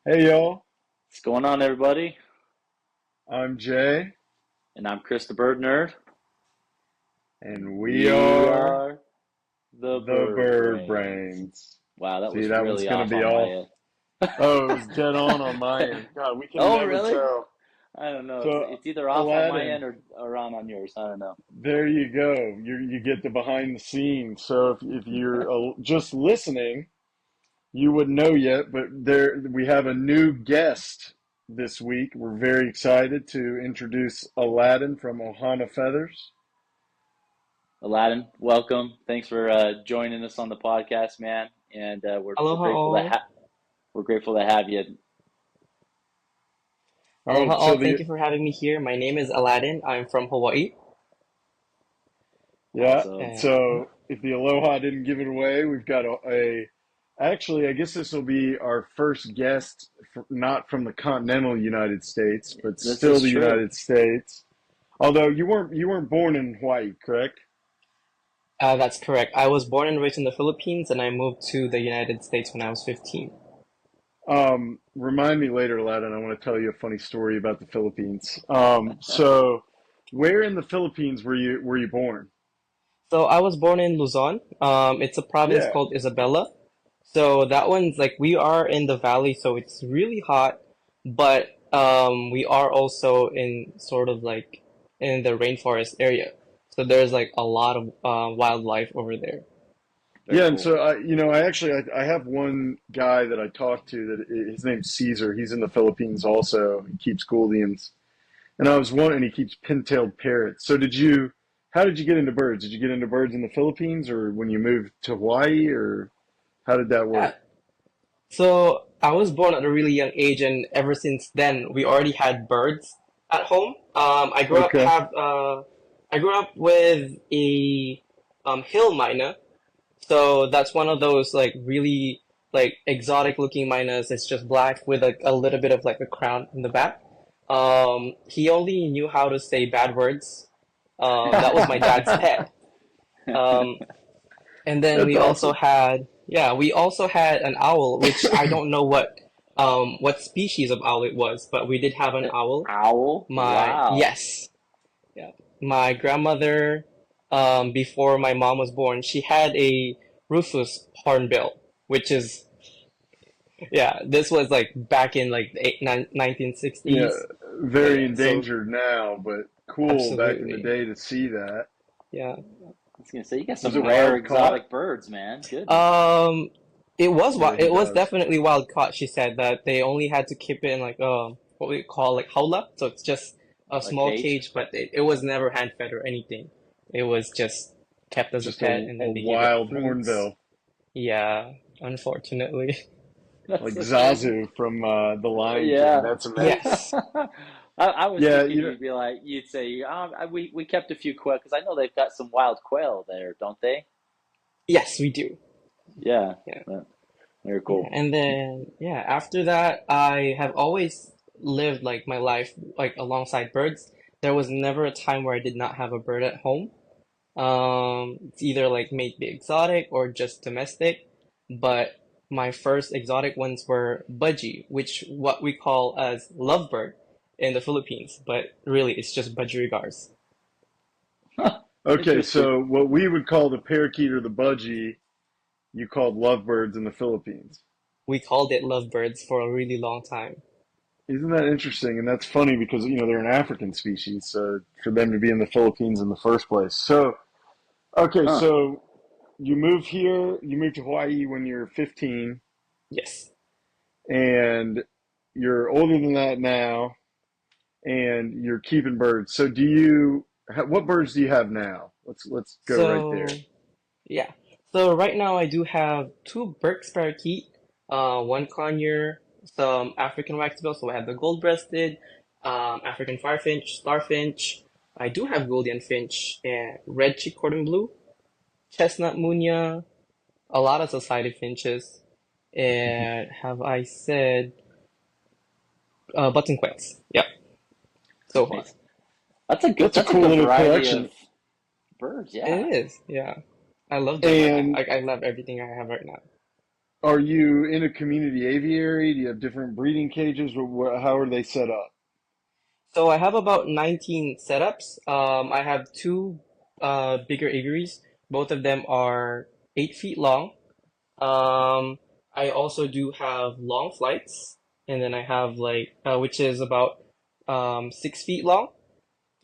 Hey y'all, What's going on, everybody? I'm Jay, And I'm Chris the Bird Nerd. and we We are are the the Bird Bird Brains. Brains. Wow, that See, was that one's really gonna off be on my all. end. Oh, it was dead on my end. God, we can Oh, never really? tell. I don't know. It's, So, it's either off on my Aladdin, end or on yours. I don't know. there you go. You get the behind the scenes. So if you're just listening, you wouldn't know yet, but there we have a new guest this week. We're very excited to introduce Aladdin from Ohana Feathers. Aladdin, welcome. Thanks for joining us on the podcast, man. And we're Aloha grateful to all. have you. All Aloha right, so all. Thank the you for having me here. My name is Aladdin. I'm from Hawaii. Yeah. Awesome. And So if the Aloha didn't give it away, we've got actually, I guess this will be our first guest, not from the continental United States, but This still is the true. United States. Although you weren't born in Hawaii, correct? that's correct. I was born and raised in the Philippines and I moved to the United States when I was 15. Remind me later, Aladdin. I want to tell you a funny story about the Philippines. So where in the Philippines were you born? So I was born in Luzon. It's a province Yeah. called Isabela. So that one's like we are in the valley, so it's really hot, but we are also in sort of like in the rainforest area. So there's like a lot of wildlife over there. Very Yeah, and cool. so I have one guy that I talked to that his name's Caesar. He's in the Philippines also. He keeps Gouldians, and I was wondering, he keeps pin-tailed parrots. So how did you get into birds? Did you get into birds in the Philippines, or when you moved to Hawaii, or how did that Yeah, work? so I was born at a really young age, and ever since then, we already had birds at home. Okay, I grew up with a hill myna, so that's one of those like really like exotic looking mynas. It's just black with a little bit of like a crown in the back. He only knew how to say bad words. That was my dad's pet. Um, and then that's awesome. we also had an owl, which I don't know what species of owl it was, but we did have an owl. Owl? My Wow. yes, yeah. My grandmother, before my mom was born, she had a rufous hornbill, which is yeah, this was like back in like the 1960s. Yeah, very Yeah, so endangered now, but cool back in the absolutely. day to see that. Yeah. I was gonna say you got Was some it rare wild caught? exotic birds, man. Goodness. Um, Yeah, he it was does. definitely wild caught. She said that they only had to keep it in like what we call like jaula, so it's just a A small cage? cage, but it was never hand fed or anything. It was just kept as a Just pet, and a then they gave it wild fruits. hornbill. Yeah, unfortunately. That's Like so crazy. Zazu from The Lion King. Yeah. That's amazing. Yes, I was Yeah, thinking you'd say, we kept a few quail, because I know they've got some wild quail there, don't they? yes, we do. Yeah. Yeah. Yeah. Very Yeah, cool. and then yeah, after that, I have always lived like my life like alongside birds. There was never a time where I did not have a bird at home. It's either like maybe exotic or just domestic, but my first exotic ones were budgie, which what we call as lovebird in the Philippines, but really it's just budgerigars. Okay, Interesting. so what we would call the parakeet or the budgie, you called lovebirds in the Philippines. We called it lovebirds for a really long time. Isn't that interesting? And that's funny because, they're an African species, so for them to be in the Philippines in the first place. So, okay, Huh. so you moved to Hawaii when you're 15, Yes. and you're older than that now, and you're keeping birds. So what birds do you have now? Let's go right there. So yeah. So right now I do have two Burke's parakeet, one conure, some African waxbill. So I have the gold-breasted, African firefinch, starfinch. I do have Gouldian finch and red cheek cordon blue, chestnut munia, a lot of society finches, and have I said buttonquets? Yep, so far. Nice. That's a good That's a that's a cool good little variety of collection. birds, It yeah. is, yeah. I love them. And I love everything I have right now. Are you in a community aviary? Do you have different breeding cages? How are they set up? So I have about 19 setups. I have two bigger aviaries. Both of them are 8 feet long. Um, I also do have long flights, and then I have like which is about 6 feet long.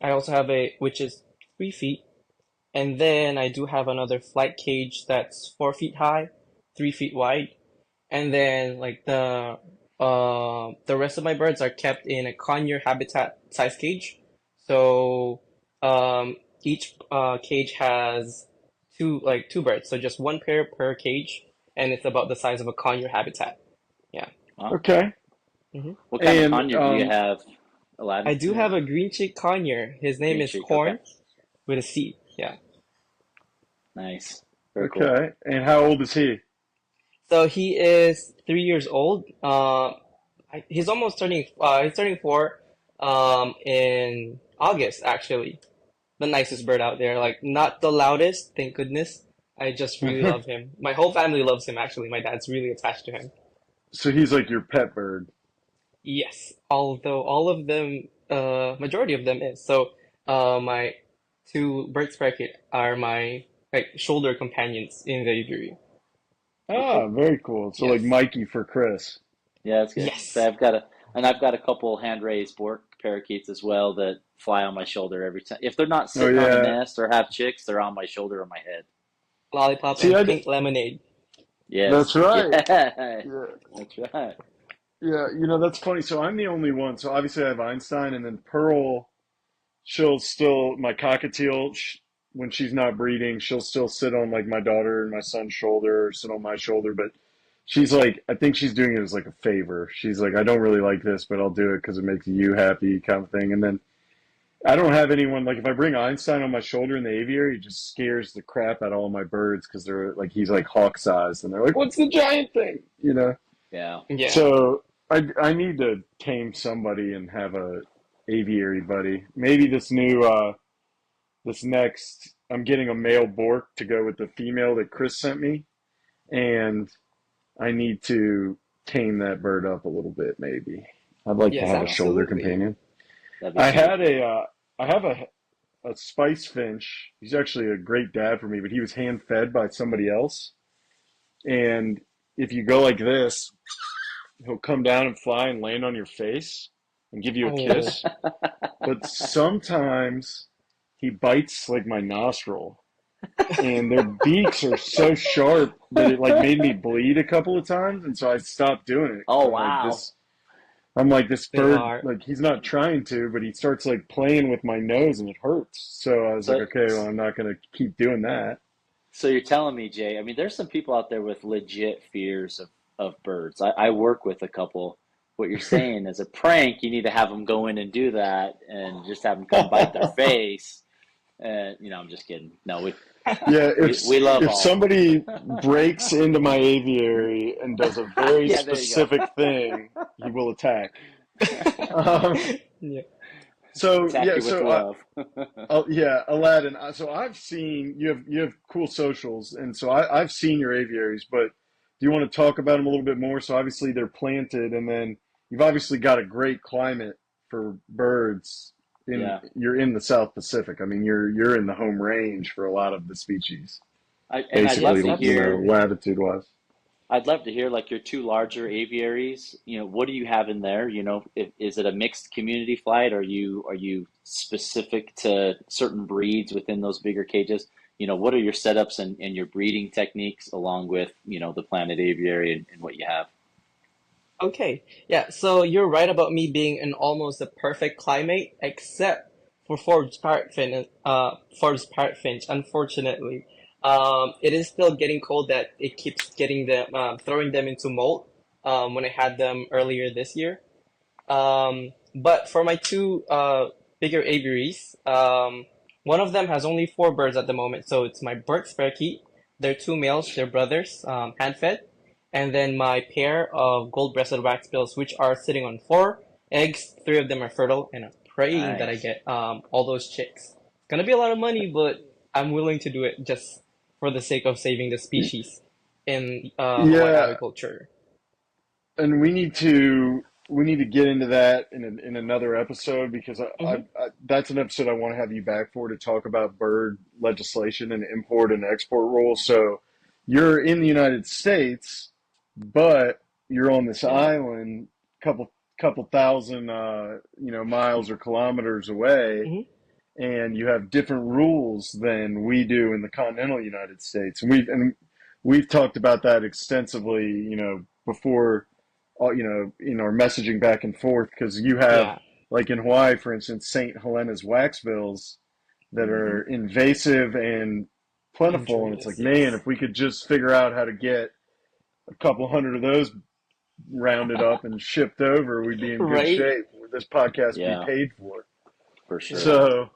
I also have a which is 3 feet, and then I do have another flight cage that's 4 feet high, 3 feet wide, and then like the rest of my birds are kept in a conure habitat size cage. So each cage has two birds, so just one pair per cage, and it's about the size of a conure habitat. Yeah. Wow. Okay. hmm What kind of And conure do you have, I Aladdin? do have a green cheek conure. His name Green is cheek. Okay. Corn with a C. Yeah. Nice. Very cool. okay. And how old is he? So he is 3 years old. He's almost turning. He's turning 4. In August actually. The nicest bird out there. Like not the loudest, thank goodness. I just really love him. My whole family loves him actually. My dad's really attached to him. So he's like your pet bird. Yes, although all of them, majority of them is. So, my two bird sprocket are my like shoulder companions in the aviary. Ah, very cool. So like Yes. Mikey for Chris. Yeah, that's good. So Yes. I've got a couple hand raised Bork parakeets as well that fly on my shoulder every time. If they're not Oh sitting on a yeah. nest or have chicks, they're on my shoulder or my head. Lollipop See, and pink lemonade. Yes. that's right. Yeah. Yeah. That's right. Yeah. That's funny. So I'm the only one. So obviously I have Einstein, and then Pearl. She'll still my cockatiel. When she's not breeding, she'll still sit on like my daughter and my son's shoulder, or sit on my shoulder. But she's like, I think she's doing it as like a favor. She's like, I don't really like this, but I'll do it because it makes you happy, kind of thing. And then I don't have anyone like if I bring Einstein on my shoulder in the aviary, it just scares the crap out of all my birds because they're like he's like hawk sized, and they're like, "What's the giant thing?" Yeah. Yeah. So I need to tame somebody and have a aviary buddy. Maybe this next I'm getting a male Bork to go with the female that Chris sent me, and I need to tame that bird up a little bit. Maybe I'd like to Yes, have a Yeah. shoulder absolutely. companion. That'd be I sweet. had I have a spice finch. He's actually a great dad for me, but he was hand fed by somebody else. And if you go like this, he'll come down and fly and land on your face and give you a Oh, kiss. But sometimes he bites like my nostril, and their beaks are so sharp that it like made me bleed a couple of times, and so I stopped doing it because Oh wow. I'm like this they bird, are. like he's not trying to, but he starts like playing with my nose and it hurts. So I was like, So okay, well, I'm not gonna keep doing that. so you're telling me, Jay, I mean there's some people out there with legit fears of birds. I work with a couple. What you're saying is a prank, you need to have them go in and do that and just have them come bite their face. And I'm just kidding. No, we Yeah, we love if all. somebody breaks into my aviary and does a very Yeah, there you go. specific thing, he will attack. Um, Yeah. so Attack yeah, you with so love. yeah, Aladdin. So I've seen you have cool socials, and so I've seen your aviaries. But do you want to talk about them a little bit more? So obviously they're planted, and then you've obviously got a great climate for birds. Yeah. You're in the South Pacific. I mean, you're in the home range for a lot of the species, And basically, Yes, absolutely. latitude wise. I'd love to hear like your two larger aviaries. What do you have in there? Is it a mixed community flight? Are you specific to certain breeds within those bigger cages? What are your setups and your breeding techniques along with, the Planet Aviary and what you have? Okay, yeah, so you're right about me being in almost the perfect climate, except for Forbes parrotfinch, unfortunately. It is still getting cold that it keeps getting them, throwing them into molt, when I had them earlier this year. But for my two, bigger aviaries, one of them has only 4 birds at the moment, so it's my Burke's parakeet. They're two males, they're brothers, hand-fed, and then my pair of gold-breasted waxbills, which are sitting on 4 eggs. 3 of them are fertile, and I'm praying that I Nice. get all those chicks. It's gonna be a lot of money, but I'm willing to do it just for the sake of saving the species. in Hawaiian Yeah, aviculture. and we need to get into that in another episode because Hmm. that's an episode I want to have you back for to talk about bird legislation and import and export rules. So you're in the United States, but you're on this Yeah. island, couple thousand miles or kilometers away, Hmm. and you have different rules than we do in the continental United States. And we've talked about that extensively, before, in our messaging back and forth, because you have, Yeah. like in Hawaii, for instance, St. Helena's waxbills that Hmm. are invasive and plentiful, and it's like, Injurious. man, Yes. if we could just figure out how to get a couple hundred of those rounded up and shipped over, we'd be in good Right. shape. Would this podcast be Yeah, paid for? for sure. Yeah. So.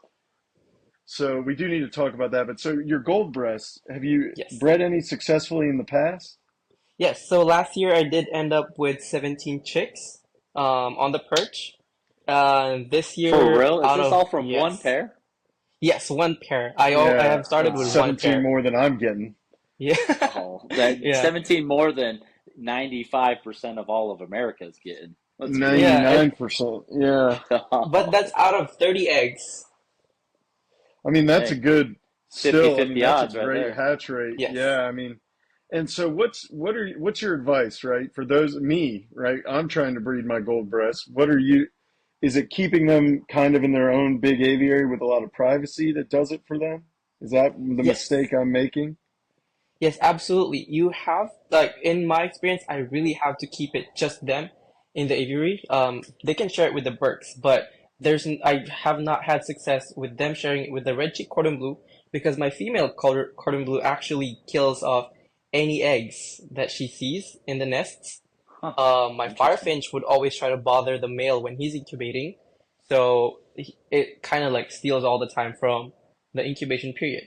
So we do need to talk about that. But so your gold breast, have you Yes. bred any successfully in the past? Yes. So last year I did end up with 17 chicks on the perch. This For year, real? Is out this of all from one yes, pair? yes, one pair. I Yeah, have started that's with Wow. one 17 pair. more than I'm getting. Yeah. Oh, that Yeah. 17 more than 95% of all of America is getting. That's crazy. Yeah. 99%. Yeah. But that's out of 30 eggs. I mean, that's a Hey, good, still, I mean, 50-50 that's a odds right great there. hatch rate. Yes. Yeah, I mean, and so what's your advice, right? For those, me, right? I'm trying to breed my gold breast. Is it keeping them kind of in their own big aviary with a lot of privacy that does it for them? Is that the Yes. mistake I'm making? Yes, absolutely. You have, like, in my experience, I really have to keep it just them in the aviary. They can share it with the birds, but I have not had success with them sharing it with the red cheek cordon bleu because my female cordon bleu actually kills off any eggs that she sees in the nests. Huh. My Interesting. firefinch would always try to bother the male when he's incubating, so it kind of like steals all the time from the incubation period.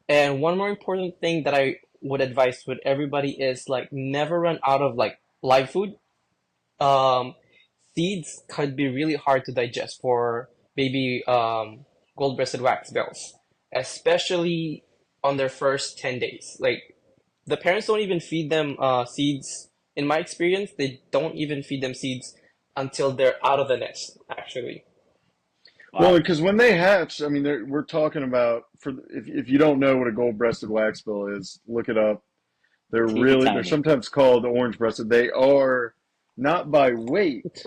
And one more important thing that I would advise with everybody is like never run out of like live food. Um, Seeds could be really hard to digest for baby gold-breasted waxbills, especially on their first 10 days. Like the parents don't even feed them seeds. In my experience, they don't even feed them seeds until they're out of the nest, actually. Well, Wow. because when they hatch, I mean, we're talking about, if you don't know what a gold-breasted waxbill is, look it up. Teeny They're tiny. sometimes called orange-breasted. They are not by weight,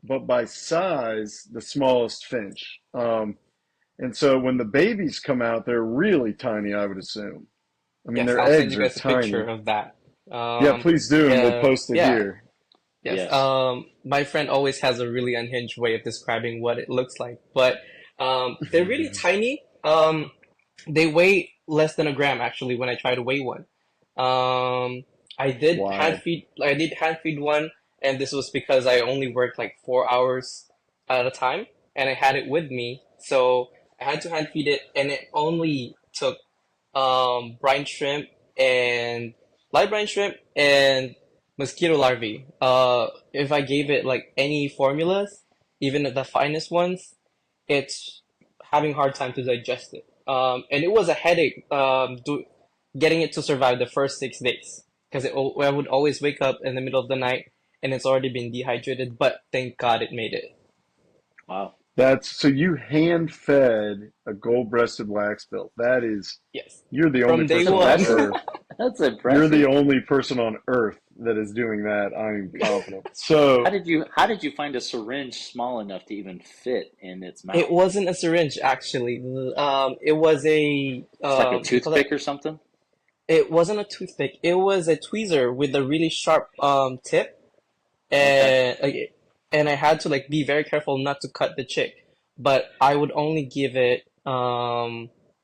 but by size, the smallest finch. And so when the babies come out, they're really tiny, I would assume. I mean, Yes, their I'll send you eggs are guys a picture tiny. of that. Yeah, please do, and we'll post it Yeah, here. yes. Yes. My friend always has a really unhinged way of describing what it looks like, but they're really tiny. They weigh less than a gram actually when I try to weigh one. Um, Wild. I did hand feed one, and this was because I only worked like 4 hours at a time, and I had it with me, so I had to hand feed it, and it only took brine shrimp and live brine shrimp and mosquito larvae. If I gave it like any formulas, even the finest ones, it's having a hard time to digest it. And it was a headache getting it to survive the first 6 days because I would always wake up in the middle of the night and it's already been dehydrated. But thank God it made it. Wow. That's so you hand fed a gold-breasted waxbill. Yes, You're the only from day That's person on one. impressive. earth. That's You're the impressive. only person on earth that is doing that. I'm confident. How So, did you find a syringe small enough to even fit in its It mouth? wasn't a syringe actually. It was a It's like a what do you call that? toothpick or something? It wasn't a toothpick. It was a tweezer with a really sharp tip, Okay. and I had to like be very careful not to cut the chick. But I would only give it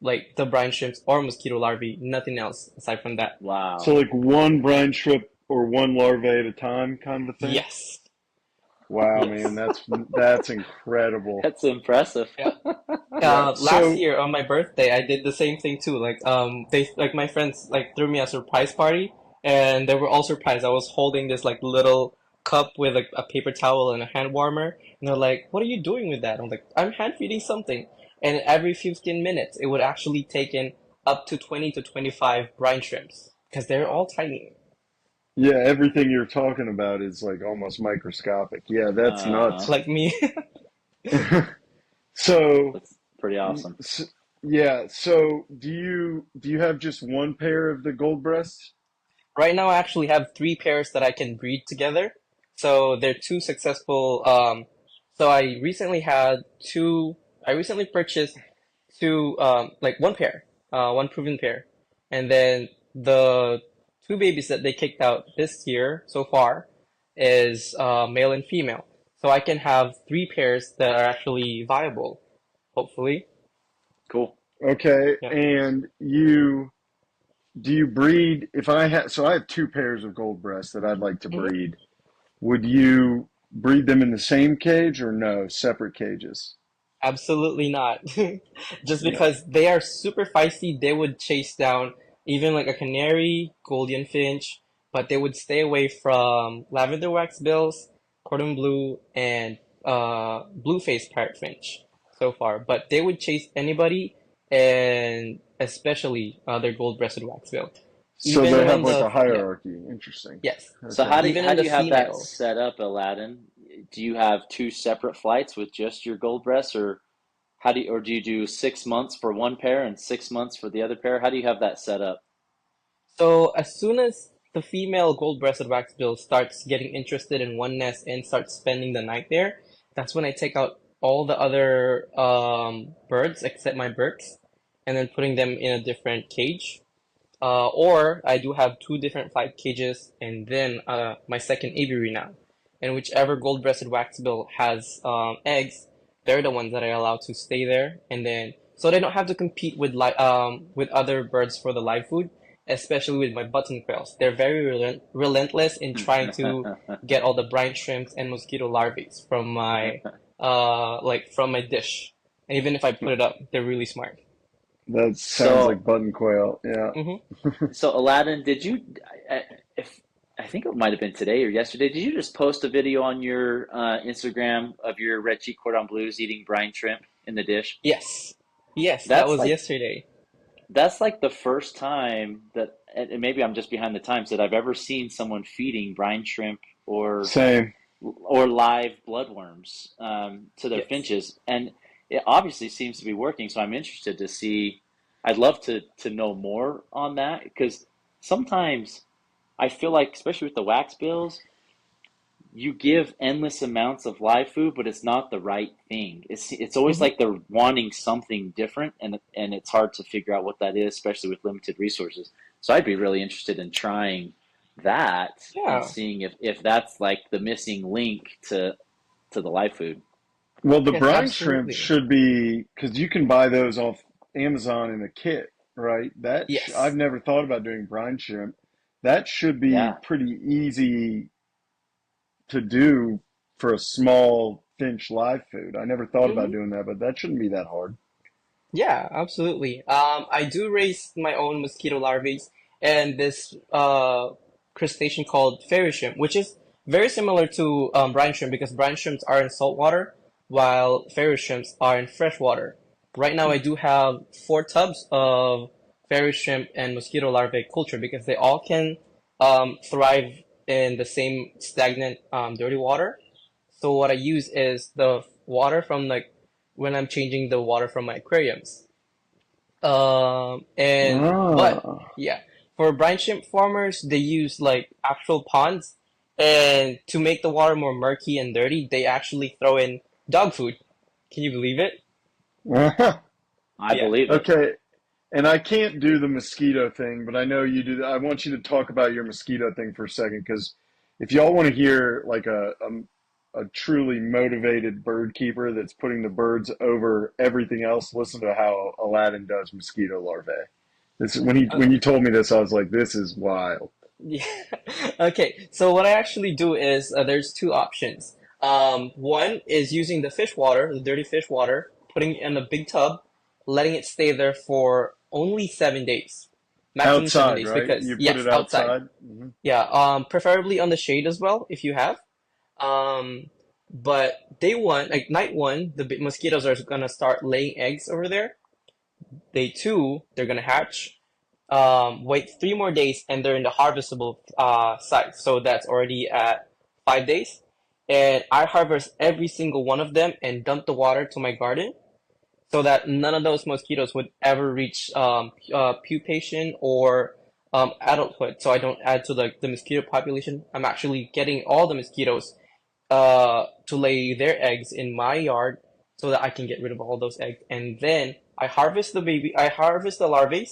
like the brine shrimps or mosquito larvae, nothing else aside from that. so Wow. like one brine strip or one larvae at a time, kind of a thing. Yes, Wow, man, yes, that's incredible. That's impressive. yeah. Yeah. Last So, year on my birthday, I did the same thing too. Like, my friends like threw me a surprise party, and they were all surprised. I was holding this like little cup with like a paper towel and a hand warmer, and they're like, "What are you doing with that?" I'm like, "I'm hand feeding something." And every 15 minutes, it would actually take in up to 20 to 25 brine shrimps because they're all tiny. Yeah, everything you're talking about is like almost microscopic. Yeah, that's Uh-huh. nuts. Like me. So, That's pretty awesome. yeah, so do you have just one pair of the gold breasts? Right now, I actually have three pairs that I can breed together. So they're two successful. So I recently had two. I recently purchased two, like one pair, one proven pair, and then the two babies that they kicked out this year so far is male and female. So I can have three pairs that are actually viable, hopefully. Cool. Okay, Yeah. and you do you breed if I had so I have two pairs of gold breasts that I'd like to Mhm. breed. Would you breed them in the same cage or no, separate cages? Absolutely not. Just Yeah. because they are super feisty, they would chase down even like a canary, Golden Finch, but they would stay away from lavender waxbills, cordon bleu, and blue-faced parrot finch so far. But they would chase anybody, and especially their gold-breasted waxbill. So Even they have when like the a yeah, hierarchy. Interesting. yes, So Okay. even how in do the you have that females. set up, Aladdin? Do you have two separate flights with just your gold breast, or do you do 6 months for one pair and 6 months for the other pair? How do you have that set up? So as soon as the female gold-breasted waxbill starts getting interested in one nest and starts spending the night there, that's when I take out all the other birds except my birds, and then putting them in a different cage. Or I do have two different flight cages, and then my second aviary now. And whichever gold-breasted waxbill has eggs, they're the ones that I allow to stay there, and then so they don't have to compete with with other birds for the live food, especially with my button quails. They're very relentless in trying to get all the brine shrimps and mosquito larvae from my from my dish. And even if I put it up, they're really smart. That sounds So like button quail. Yeah. Hmm. So Aladdin, did you, if I think it might have been today or yesterday, did you just post a video on your Instagram of your red cheek cordon bleus eating brine shrimp in the dish? Yes. Yes, that That's was like yesterday. that's like the first time that, and maybe I'm just behind the times, that I've ever seen someone feeding brine shrimp Same. or live bloodworms to their Yes. finches, and it obviously seems to be working. So I'm interested to see. I'd love to know more on that because sometimes I feel like, especially with the wax bills, you give endless amounts of live food, but it's not the right thing. It's always Hmm. like they're wanting something different, and it's hard to figure out what that is, especially with limited resources. So I'd be really interested in trying that and Yeah. seeing if that's like the missing link to the live food. Well, the Yes, brine shrimp absolutely. should be because you can buy those off Amazon in a kit, right? I've Yes. never thought about doing brine shrimp. That should be Yeah. pretty easy to do for a small finch live food. I never thought about Hmm. doing that, but that shouldn't be that hard. Yeah, absolutely. I do raise my own mosquito larvae and this crustacean called fairy shrimp, which is very similar to brine shrimp because brine shrimps are in salt water while fairy shrimps are in fresh water. Right now, I do have four tubs of fairy shrimp and mosquito larvae culture because they all can thrive in the same stagnant, dirty water. So what I use is the water from like when I'm changing the water from my aquariums. And but Ah. yeah, for brine shrimp farmers, they use like actual ponds, and to make the water more murky and dirty, they actually throw in dog food. Can you believe it? I Yeah. believe it. Okay. And I can't do the mosquito thing, but I know you do. I want you to talk about your mosquito thing for a second, because if y'all want to hear like a truly motivated bird keeper that's putting the birds over everything else, listen to how Aladdin does mosquito larvae. This Uh, when you told me this, I was like, this is wild. yeah. Okay. So what I actually do is there's two options. One is using the fish water, the dirty fish water, putting it in a big tub, letting it stay there for only 7 days, maximum seven Outside, days. right? Because You put yes, it outside. outside. Yeah, preferably on the shade as well if you have. Um, but day one, like night one, the mosquitoes are gonna start laying eggs over there. Day two, they're gonna hatch. wait 3 more days, and they're in the harvestable size. So that's already at 5 days. And I harvest every single one of them and dump the water to my garden so that none of those mosquitoes would ever reach pupation or adulthood. So I don't add to the mosquito population. I'm actually getting all the mosquitoes to lay their eggs in my yard so that I can get rid of all those eggs. And then I harvest the larvae.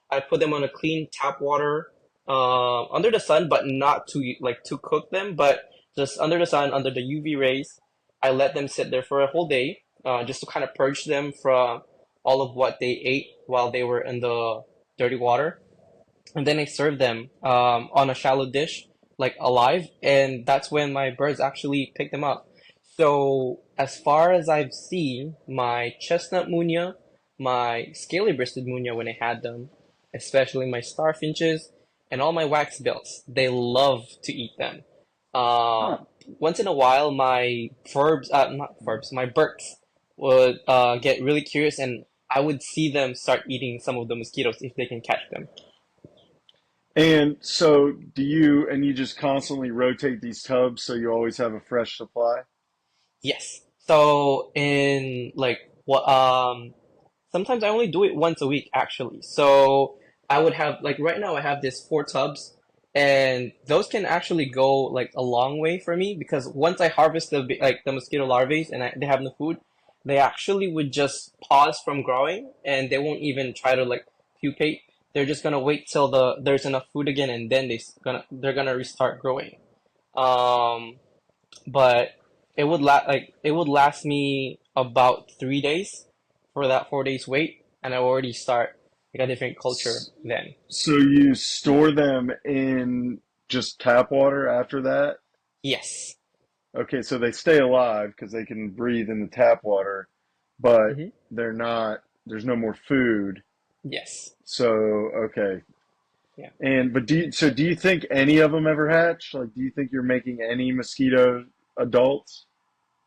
I put them on a clean tap water under the sun, but not to cook them, but just under the sun, under the UV rays. I let them sit there for a whole day, just to kind of purge them from all of what they ate while they were in the dirty water. And then I serve them on a shallow dish, like alive, and that's when my birds actually pick them up. So as far as I've seen, my chestnut munia, my scaly-breasted munia when I had them, especially my starfinches, and all my waxbills, they love to eat them. Huh. Once in a while, my not verbs, my birds would get really curious, and I would see them start eating some of the mosquitoes if they can catch them. And so you just constantly rotate these tubs so you always have a fresh supply? Yes. So in like what sometimes I only do it once a week actually. So I would have like right now I have this 4 tubs, and those can actually go like a long way for me because once I harvest the mosquito larvae and they have no food, they actually would just pause from growing and they won't even try to like pupate. They're just gonna wait till there's enough food again, and then they're gonna restart growing. Um, but it would last me about 3 days for that 4 days wait, and I already start like a different culture S- then. So you store them in just tap water after that? Yes. Okay, so they stay alive because they can breathe in the tap water, but Hmm. there's no more food. Yes. So, okay. Yeah. But do you think any of them ever hatch? Like, do you think you're making any mosquito adults?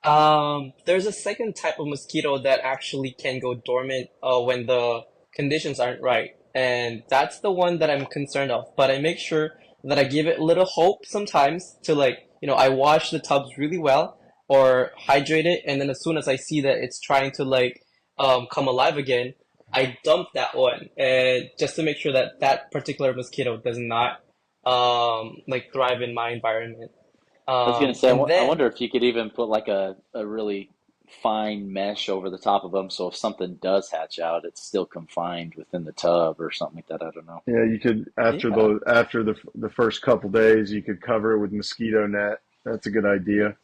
There's a second type of mosquito that actually can go dormant when the conditions aren't right, and that's the one that I'm concerned of. But I make sure that I give it a little hope sometimes to I wash the tubs really well or hydrate it, and then as soon as I see that it's trying to come alive again, I dump that one, and just to make sure that that particular mosquito does not thrive in my environment. I was gonna say, And I then wonder if you could even put like a really fine mesh over the top of them, so if something does hatch out, it's still confined within the tub or something like that. I don't know. Yeah, you could yeah. after the first couple days, you could cover it with mosquito net. That's a good idea.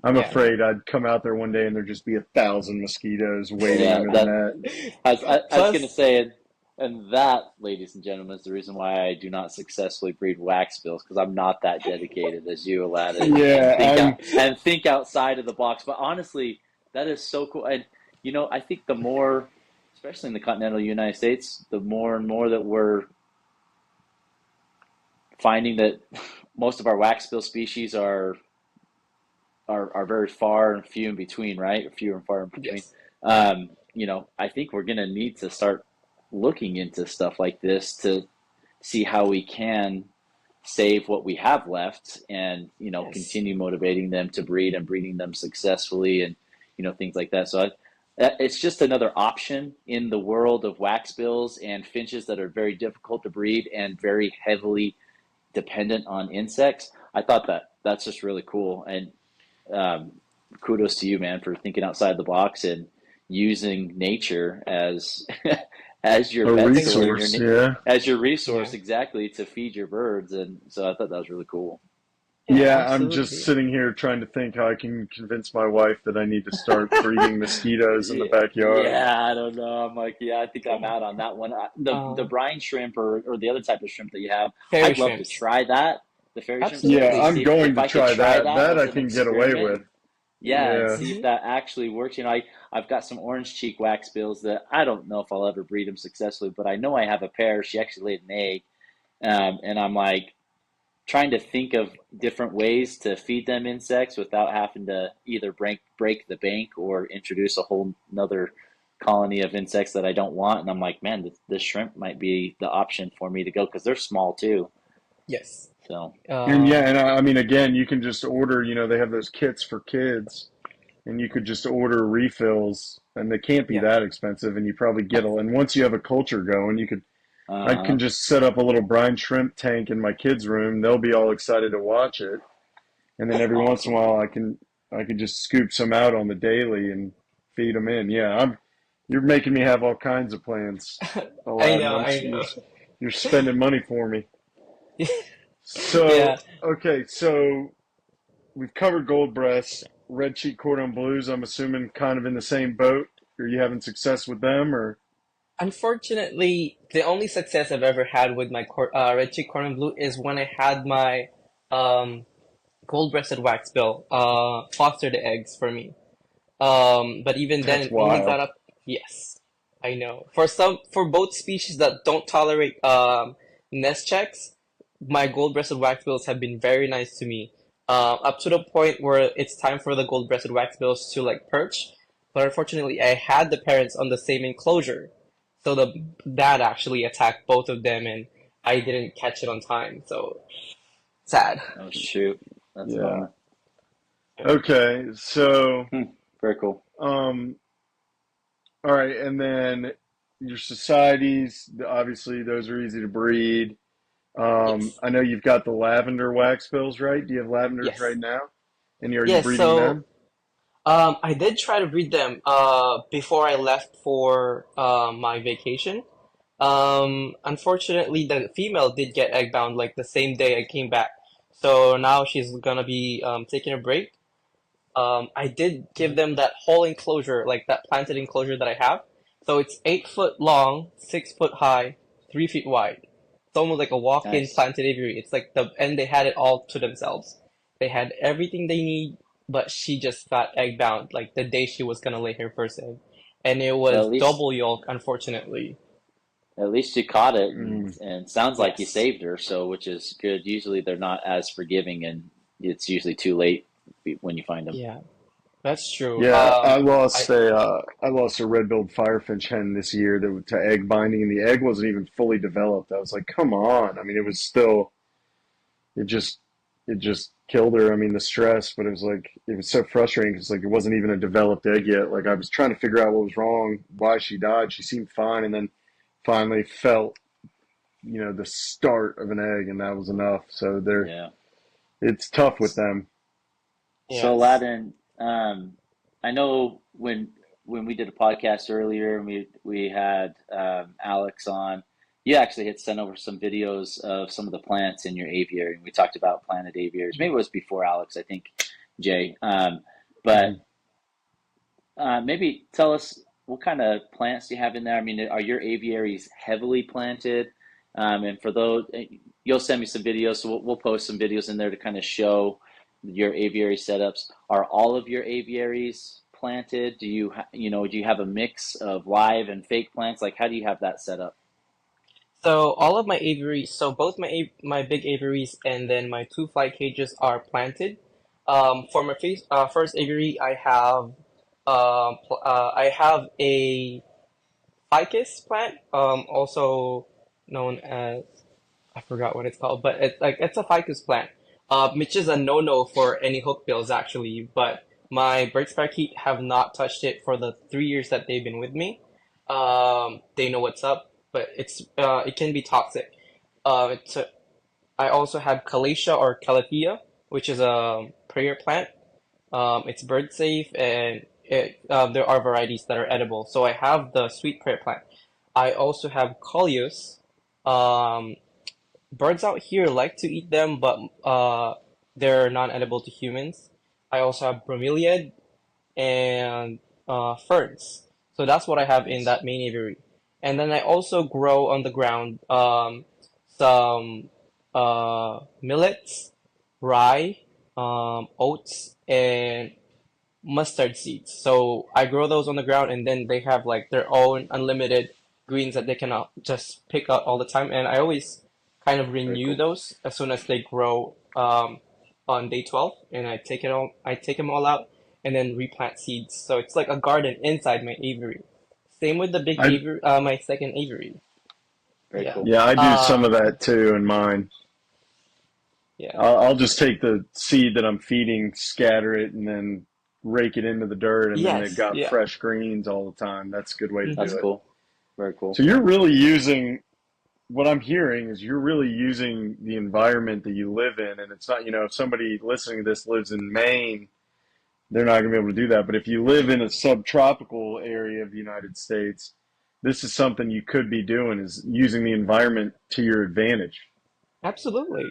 I'm Yeah. afraid I'd come out there one day and there'd just be 1,000 mosquitoes waiting Yeah, under the that net. I was gonna Plus, say, and that, ladies and gentlemen, is the reason why I do not successfully breed wax bills because I'm not that dedicated as you, Aladdin, Yeah, and think outside of the box. But honestly, that is so cool. And I think the more, especially in the continental United States, the more and more that we're finding that most of our wax bill species are very far and few in between, right? Few and far in between. yes. I think we're gonna need to start looking into stuff like this to see how we can save what we have left and Yes. continue motivating them to breed and breeding them successfully and things like that. So it's just another option in the world of wax bills and finches that are very difficult to breed and very heavily dependent on insects. I thought that's just really cool, and um, kudos to you, man, for thinking outside the box and using nature as as your a pet Thank store you. and resource. Yeah. as your resource Yeah. exactly to feed your birds. And so I thought that was really cool. Yeah, Yeah, I'm just absolutely. sitting here trying to think how I can convince my wife that I need to start breeding mosquitoes in the Yeah, backyard. yeah, I don't know. I'm like, yeah, I think I'm Yeah. out on that one. The Um, brine shrimp or the other type of shrimp that you have, Fairy I'd love to shrimps. try that. The fairy shrimps, Yeah, to Absolutely. I'm see going if to I could try try that. that That as I an can get away experiment. with. Yeah, and Yeah. see if Hmm. that actually works. I've got some orange cheek wax bills that I don't know if I'll ever breed them successfully, but I know I have a pair. She actually laid an egg, and I'm like trying to think of different ways to feed them insects without having to either break the bank or introduce a whole another colony of insects that I don't want, and I'm like, man, this shrimp might be the option for me to go because they're small too. Yes. So, And yeah, Um, and I mean, again, you can just order, they have those kits for kids, and you could just order refills, and they can't be yeah. that expensive, and you probably get and once you have a culture going, I uh-huh. can just set up a little brine shrimp tank in my kids' room. They'll be all excited to watch it, and then That's every once in a awesome. while, I can just scoop some out on the daily and feed them in. Yeah, you're making me have all kinds of plans, I Aladdin. know, I know. You're spending money for me. So Yeah. okay, so we've covered gold breasts, red cheek cordon blues. I'm assuming kind of in the same boat. Are you having success with them, or Unfortunately, the only success I've ever had with my red cheek corn and blue is when I had my um, gold-breasted waxbill foster the eggs for me. But even then, that's it only got wild? up. Yes, I know. For both species that don't tolerate nest checks, my gold-breasted waxbills have been very nice to me. Up to the point where it's time for the gold-breasted waxbills to like perch. But unfortunately, I had the parents on the same enclosure, so the dad actually attacked both of them, and I didn't catch it on time. So sad. Oh shoot, that's a Yeah. bummer. Okay, so Hmm. Very cool. um, all right, and then your societies. Obviously, those are easy to breed. Yes. I know you've got the lavender wax bills, right? Do you have lavenders right Yes. now? And are you Yes. breeding So them? I did try to breed them before I left for my vacation. Unfortunately, the female did get egg bound like the same day I came back. So now she's gonna be taking a break. I did give them that whole enclosure, like that planted enclosure that I have. So it's 8 foot long, 6 foot high, 3 feet wide. It's almost like a walk-in Nice. planted aviary. It's like and they had it all to themselves. They had everything they need, but she just got egg bound like the day she was gonna lay her first egg. And it Well, was double yolk, unfortunately. at least you caught it, Mm, and sounds like you Yes. saved her, so which is good. Usually they're not as forgiving, and it's usually too late when you find them. Yeah, that's true. yeah, I I lost a red-billed firefinch hen this year to egg binding, and the egg wasn't even fully developed. I was like, come on. I mean, it was still it just it just killed her. I mean, the stress, but it was so frustrating because like it wasn't even a developed egg yet. Like I was trying to figure out what was wrong, why she died. She seemed fine, and then finally felt the start of an egg, and that was enough. So Yeah. it's tough with them. So yes. Aladdin, I know when we did a podcast earlier, and we had Alex on. You actually had sent over some videos of some of the plants in your aviary, and we talked about planted aviaries. Maybe it was before Alex, I think, Jay. But Mhm. maybe tell us what kind of plants you have in there. I mean, are your aviaries heavily planted? And for those, you'll send me some videos, so we'll post some videos in there to kind of show your aviary setups. Are all of your aviaries planted? Do you have a mix of live and fake plants? Like, how do you have that set up? So all of my aviaries, so both my big aviaries and then my two fly cages are planted. For my first aviary, I have a ficus plant, also known as I forgot what it's called, but it's a ficus plant, which is a no-no for any hookbills actually. But my bird parakeet have not touched it for the 3 years that they've been with me. They know what's up, but it can be toxic. It's I also have calathea or calathea, which is a prayer plant. It's bird safe and there are varieties that are edible. So I have the sweet prayer plant. I also have coleus. Um, Birds out here like to eat them, but they're non-edible to humans. I also have bromeliad and ferns. So that's what I have in Nice. that main aviary. And then I also grow on the ground some millets, rye, oats, and mustard seeds. So I grow those on the ground, and then they have like their own unlimited greens that they can just pick out all the time. And I always kind of Very renew cool. those as soon as they grow on day 12, and I take them all out, and then replant seeds. So it's like a garden inside my aviary. Same with the big I aviary, my second aviary. Very Yeah. cool. yeah, I do some of Um, that too in mine. yeah. I'll just take the seed that I'm feeding, scatter it, and then rake it into the dirt, and then they've Yes. got Yeah. fresh greens all the time. That's a good way to That's do Hmm. it. cool. Very cool. So you're really using what I'm hearing is you're really using the environment that you live in, and it's not, if somebody listening to this lives in Maine, they're not going to be able to do that. But if you live in a subtropical area of the United States, this is something you could be doing is using the environment to your advantage. Absolutely.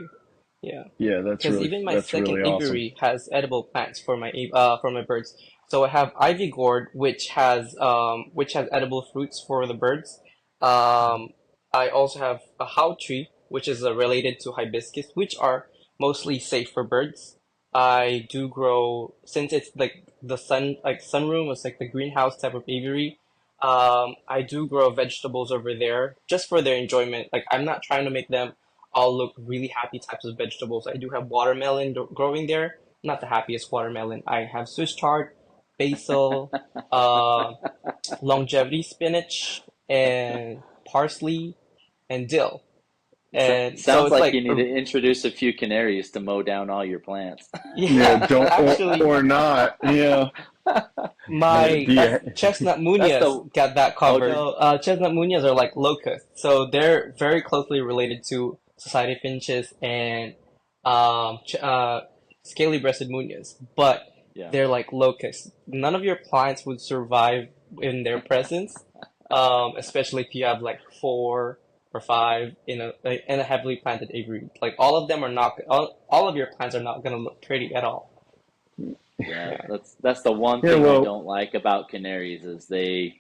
Yeah. Yeah, Because even my that's second really awesome. aviary has edible plants for for my birds. So I have ivy gourd, which has edible fruits for the birds. Um, I also have a how tree, which is related to hibiscus, which are mostly safe for birds. I do grow since it's like the sunroom, it's like the greenhouse type of aviary. I do grow vegetables over there just for their enjoyment. Like I'm not trying to make them all look really happy types of vegetables. I do have watermelon growing there. Not the happiest watermelon. I have Swiss chard, basil, uh, longevity spinach, and parsley and dill. And so Sounds it's like you like, need to introduce a few canaries to mow down all your plants. Yeah, yeah, don't actually, or not. Yeah. my Do you, chestnut That's munias the got that oh, covered. So, chestnut munias are like locusts, so they're very closely related to society finches and scaly-breasted munias, but yeah. they're like locusts. None of your plants would survive in their presence, especially if you have like four or five in a heavily planted aviary. Like all of your plants are not gonna look pretty at all. Yeah, Yeah. that's the one yeah, thing I well, don't like about canaries is they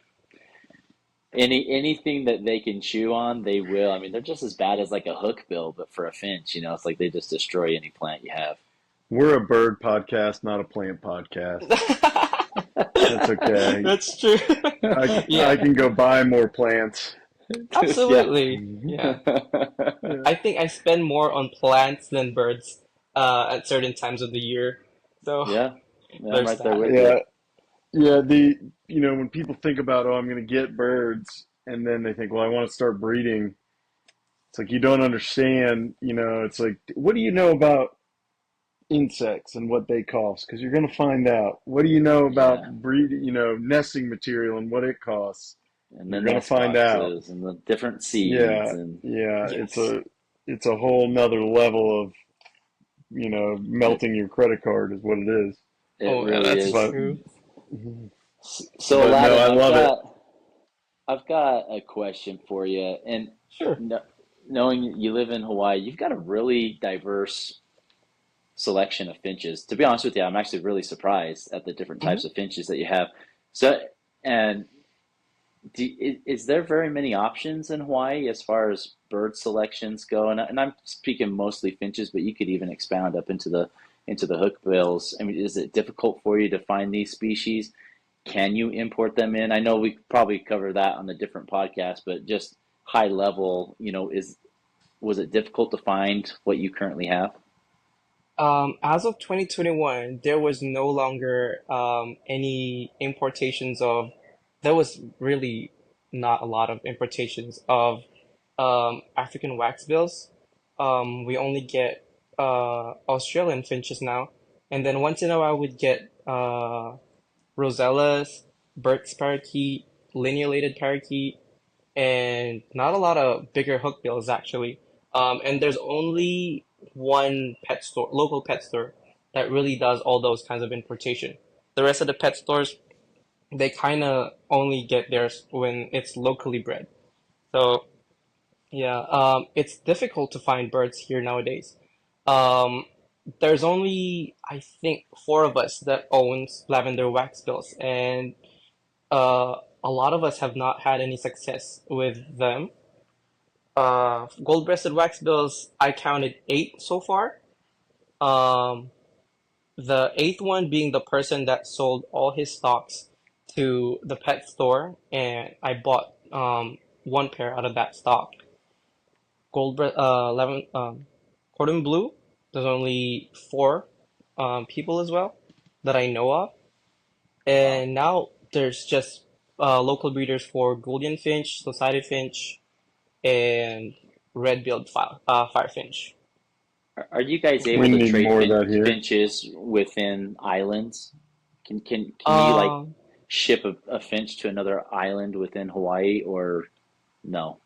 anything that they can chew on, they will. I mean, they're just as bad as like a hookbill, but for a finch, it's like they just destroy any plant you have. we're a bird podcast, not a plant podcast. That's okay. That's true. I Yeah, can go buy more plants. Yeah. absolutely. Yeah. Yeah. I think I spend more on plants than birds at certain times of the year. So Yeah. Yeah, I'm there's right there that. with you. Yeah. Yeah. When people think about, oh, I'm going to get birds, and then they think, well, I want to start breeding. It's like you don't understand, it's like, what do you know about insects and what they cost? Because you're going to find out. What do you know about Yeah. breeding, nesting material and what it costs? And the You're going to nest find out. boxes and the different seeds Yeah, and yeah, Yes. it's a whole nother level of, it melting your credit card is what it is. it Oh, yeah, really that's is. But true. So but no, Aladdin, I love it. I've got a question for you. And Sure. no, knowing you live in Hawaii, you've got a really diverse selection of finches. To be honest with you, I'm actually really surprised at the different Hmm. types of finches that you have. So, and is there very many options in Hawaii as far as bird selections go? And I'm speaking mostly finches, but you could even expound up into the hookbills. I mean, is it difficult for you to find these species? Can you import them in? I know we probably cover that on a different podcast, but just high level, is was it difficult to find what you currently have? As of 2021, there was no longer any importations of. There was really not a lot of importations of African waxbills. We only get Australian finches now, and then once in a while we'd get rosellas, Burt's parakeet, linealated parakeet, and not a lot of bigger hookbills actually. And there's only one pet store, local pet store, that really does all those kinds of importation. The rest of the pet stores, they kind of only get theirs when it's locally bred. So yeah, it's difficult to find birds here nowadays. Um, there's only, I think, four of us that owns lavender waxbills, and a lot of us have not had any success with them. Gold-breasted waxbills, I counted eight so far. Um, the eighth one being the person that sold all his stocks to the pet store, and I bought one pair out of that stock. Lemon, cordon bleu. There's only four people as well that I know of, Wow. and now there's just local breeders for golden finch, society finch, and red-billed firefinch. Are you guys We able to need trade more of that here. finches within islands? Can you like Um, ship a finch to another island within Hawaii or no?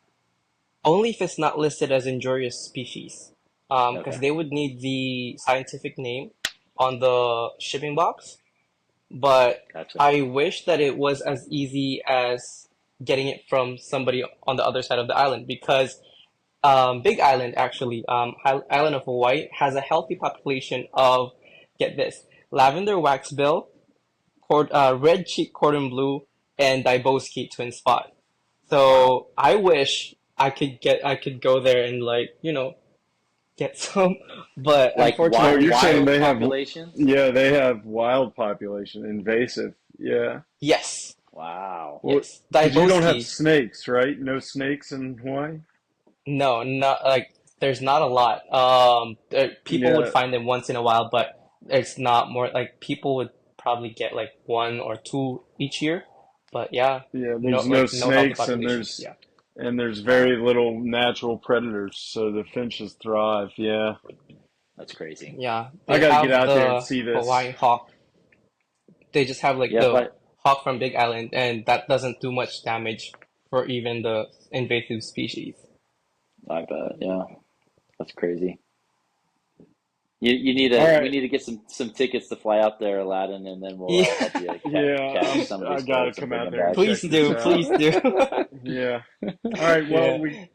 Only if it's not listed as injurious species. Because Okay, they would need the scientific name on the shipping box. But gotcha. I wish that it was as easy as getting it from somebody on the other side of the island because Big Island actually, island of Hawaii has a healthy population of, get this, lavender waxbill, red cheek cordon blue, and Daiboski twin spot. Wow. So I wish I could go there and like, get some, but Like Oh, unfortunately, you're saying wild they have, populations? yeah, they have wild population, invasive. Yeah. yes, Wow. Well, yes, because you don't have Daiboski. snakes, right? No snakes in Hawaii? No, not like there's not a lot. People would Yeah. find them once in a while, but it's not more like people would probably get like one or two each year. But yeah, Yeah, no, there's no like no healthy snakes and population. there's Yeah, very little natural predators, so the finches thrive. Yeah. That's crazy. yeah. I They got to get have out there and the see this. Hawaiian hawk. They just have like Yep, the hawk from Big Island, and that doesn't do much damage for even the invasive species. I bet. Yeah, that's crazy. All We right. need to get some tickets to fly out there, Aladdin, and then we'll Yeah, help you Yeah, catch some of I these got to birds and come bring out them there and back. check please this do, out. please do. Yeah. All right. Well, Yeah.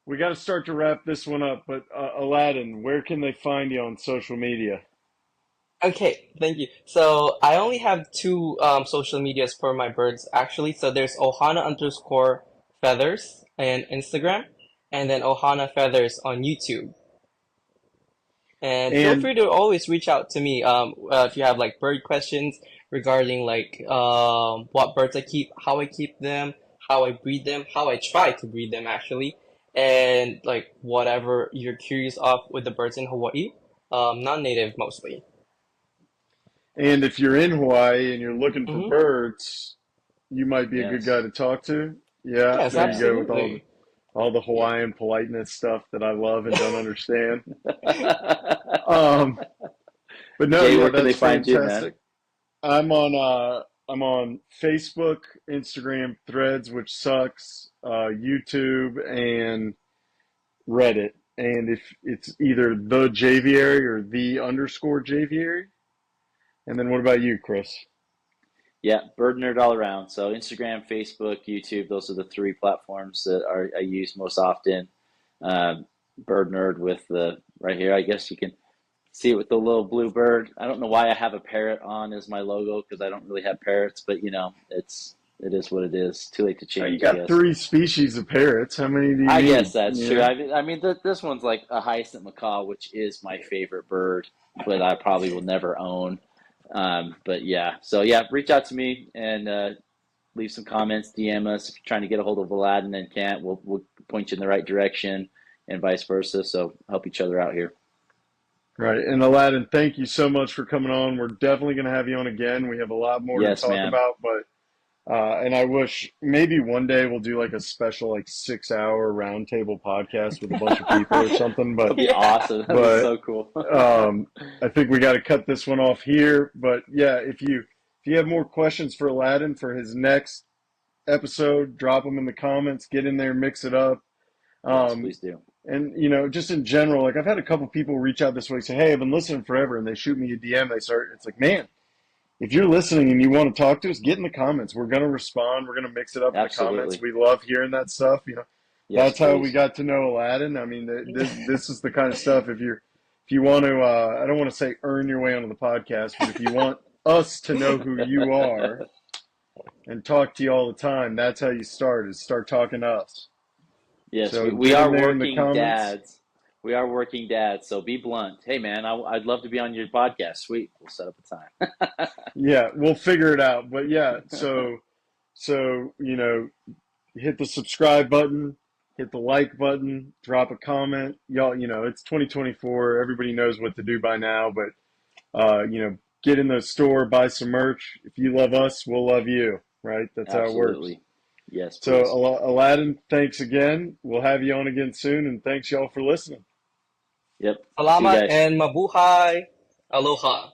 we got to start to wrap this one up, but Aladdin, where can they find you on social media? Okay, thank you. So I only have two social medias for my birds actually. So there's Ohana underscore feathers on Instagram, and then Ohana feathers on YouTube. And feel And free to always reach out to me if you have like bird questions regarding like what birds I keep, how I keep them, how I breed them, how I try to breed them actually, and like whatever you're curious of with the birds in Hawaii, non-native mostly. if you're in Hawaii and you're looking for Mm-hmm. birds, you might be a good guy Yes. to talk to. Yeah, Yes, there you Yeah. go with absolutely. all the Yeah. Hawaiian politeness stuff that I love and don't understand. Um, but no, Jay, yeah, where can they that's find you, man? fantastic. I'm on Facebook, Instagram, Threads, which sucks, YouTube, and Reddit. And if it's either the Javiary or the underscore Javiary. And then what about you, Chris? Yeah, bird nerd all around. So Instagram, Facebook, YouTube, those are the three platforms that I use most often. Bird nerd with the right here. I guess you can see it with the little blue bird. I don't know why I have a parrot on as my logo because I don't really have parrots, but it is what it is. Too late to You change, I got guess. three species of parrots. How many do you I guess need? that's true. Yeah. I mean, this one's like a hyacinth macaw, which is my favorite bird, but I probably will never own. But yeah, so yeah, reach out to me and leave some comments, DM us if you're trying to get a hold of Aladdin and can't. We'll point you in the right direction and vice versa. So help each other out here. Right. And Aladdin, thank you so much for coming on. We're definitely going to have you on again. We have a lot more to Yes, talk ma'am. about, but and I wish maybe one day we'll do like a special like 6 hour roundtable podcast with a bunch of people or something. That'll be Yeah. awesome. That'll be But so cool. I think we got to cut this one off here. But yeah, if you have more questions for Aladdin for his next episode, drop them in the comments. Get in there, mix it up. Yes, Um, please do. and just in general, like I've had a couple people reach out this week, say, "Hey, I've been listening forever," and they shoot me a DM. They start, it's like, man, if you're listening and you want to talk to us, get in the comments. We're gonna respond. We're gonna mix it up in the comments. Absolutely. We love hearing that stuff. Yes, That's how we please. got to know Aladdin. I mean, this is the kind of stuff. If you want to, I don't want to say earn your way onto the podcast, but if you want us to know who you are and talk to you all the time, that's how you start. Is start talking to us. Yes, So we get in are there in the working comments. dads. We are working dads, so be blunt. Hey, man, I'd love to be on your podcast. Sweet, we'll set up a Yeah, we'll figure it out. But yeah, hit the subscribe button, hit the like button, drop a comment. Y'all, it's 2024. Everybody knows what to do by now, but get in the store, buy some merch. If you love us, we'll love you. right? That's how it works. Absolutely. Yes, So, please. Aladdin, thanks again. We'll have you on again soon, and thanks y'all for listening. Yep. See you Salamat guys. and mabuhay. Aloha.